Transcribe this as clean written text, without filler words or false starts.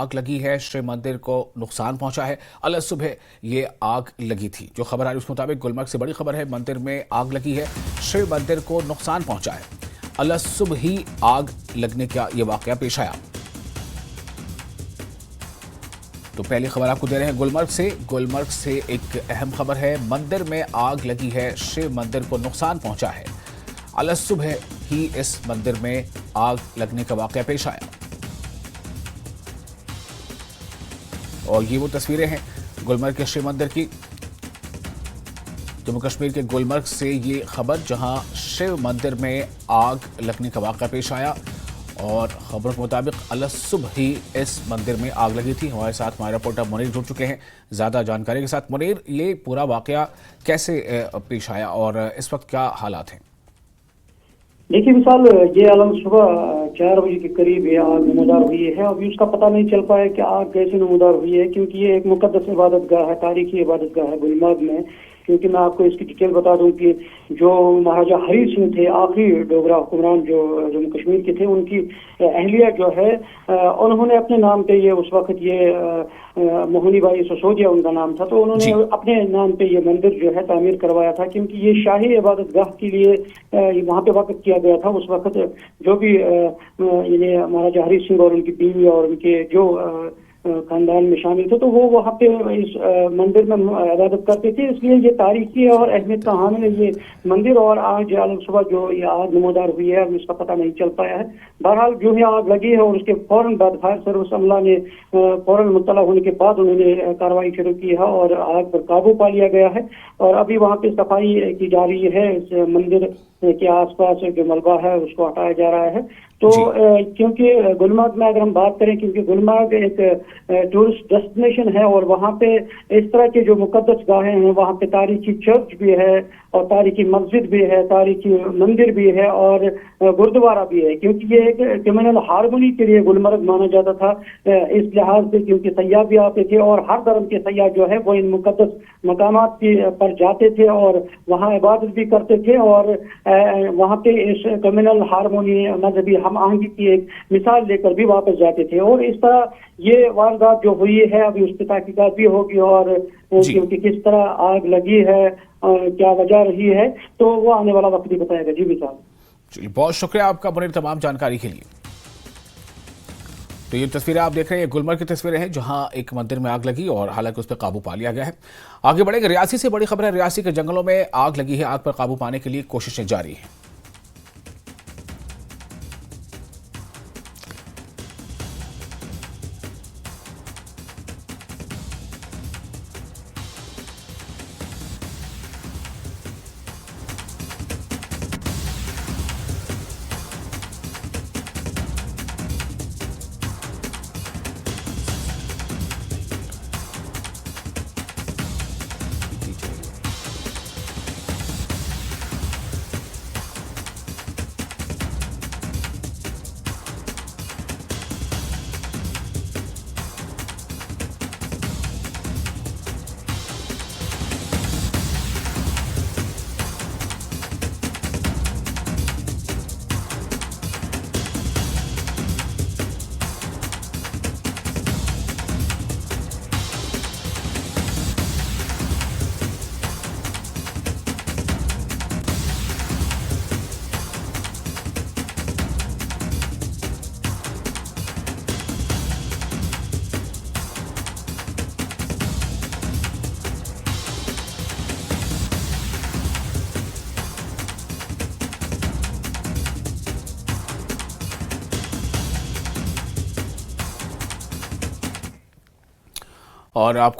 आग लगी है, शिव मंदिर को नुकसान पहुंचा है। अल सुबह ये आग लगी थी। जो खबर आ रही है उसके मुताबिक गुलमर्ग से बड़ी खबर है, मंदिर में आग लगी है, शिव मंदिर को नुकसान पहुंचा है। अल सुबह ही आग लगने का ये वाकया पेश आया। तो पहली खबर आपको दे रहे हैं गुलमर्ग से एक अहम खबर है। मंदिर में आग लगी है, शिव मंदिर को नुकसान पहुंचा है। अल सुबह ही इस मंदिर में आग लगने का वाकया पेश आया। और ये वो तस्वीरें हैं गुलमर्ग के शिव मंदिर की। जम्मू कश्मीर के गुलमर्ग से ये खबर, जहां शिव मंदिर में आग लगने का वाकया पेश आया और खबरों के मुताबिक अल सुबह ही इस मंदिर में आग लगी थी। हमारे साथ हमारे रिपोर्टर मुनीर जुड़ चुके हैं ज्यादा जानकारी के साथ। मुनीर, ये पूरा वाकया कैसे पेश आया और इस वक्त क्या हालात हैं? देखिए विशाल, ये अलम सुबह 4 बजे के करीब ये आग नमूदार हुई है। अभी उसका पता नहीं चल पाया कि आग कैसे नमूदार हुई है, क्योंकि ये एक मुकद्दस इबादत गाह है, तारीखी इबादत गाह है गुलमर्ग में। क्योंकि मैं आपको इसकी डिटेल बता दूं कि जो महाराजा हरी सिंह थे, आखिरी डोगरा हुक्मरान जो जम्मू कश्मीर के थे, उनकी अहलिया जो है, उन्होंने अपने नाम पे ये उस वक्त ये मोहनी बाई सिसोदिया उनका नाम था, तो उन्होंने अपने नाम पे ये मंदिर जो है तामीर करवाया था। क्योंकि ये शाही इबादत गाह के लिए वहाँ पे वक्त किया गया था। उस वक्त जो भी यानी महाराजा हरी सिंह और उनकी बीवी और उनके जो खानदान में शामिल थे, तो वो वहाँ पे इस मंदिर में इबादत करते थे। इसलिए ये तारीखी और अहमियत का हामिल है ये मंदिर। और आज सुबह जो ये आग नमूदार हुई है, अभी इसका पता नहीं चल पाया है। बहरहाल जो है आग लगी है और उसके फौरन बाद फायर सर्विस अमला ने फौरन मुत्तला होने के बाद उन्होंने कार्रवाई शुरू की है और आग पर काबू पा लिया गया है। और अभी वहाँ पे सफाई की जा रही है। इस मंदिर के आसपास जो मलबा है उसको हटाया जा रहा है। तो क्योंकि गुलमर्ग में अगर हम बात करें, क्योंकि गुलमर्ग एक टूरिस्ट डेस्टिनेशन है और वहाँ पे इस तरह के जो मुकद्दस गाहें हैं, वहाँ पे तारीखी चर्च भी है और तारीखी मस्जिद भी है, तारीखी मंदिर भी है और गुरुद्वारा भी है। क्योंकि ये एक कम्युनल हारमोनी के लिए गुलमर्ग माना जाता था इस लिहाज से, क्योंकि सयाह भी आते थे और हर धर्म के सयाह जो है वो इन मुकद्दस मकामात पर जाते थे और वहाँ इबादत भी करते थे और वहाँ पे इस कम्युनल हारमोनी, मजहबी हम आहंगी की एक मिसाल लेकर भी वापस जाते थे। और इस तरह ये वारदात जो हुई है, अभी उस पर तहकीकात भी होगी और क्योंकि किस तरह आग लगी है और क्या वजह रही है, तो वो आने वाला वक्त भी बताएगा। जी विशाल, चलिए बहुत शुक्रिया आपका मुनीर तमाम जानकारी के लिए। तो ये तस्वीरें आप देख रहे हैं, गुलमर्ग की तस्वीरें हैं जहां एक मंदिर में आग लगी और हालांकि उस पर काबू पा लिया गया है। आगे बढ़ेंगे, रियासी से बड़ी खबर है। रियासी के जंगलों में आग लगी है, आग पर काबू पाने के लिए कोशिशें जारी हैं। और आपको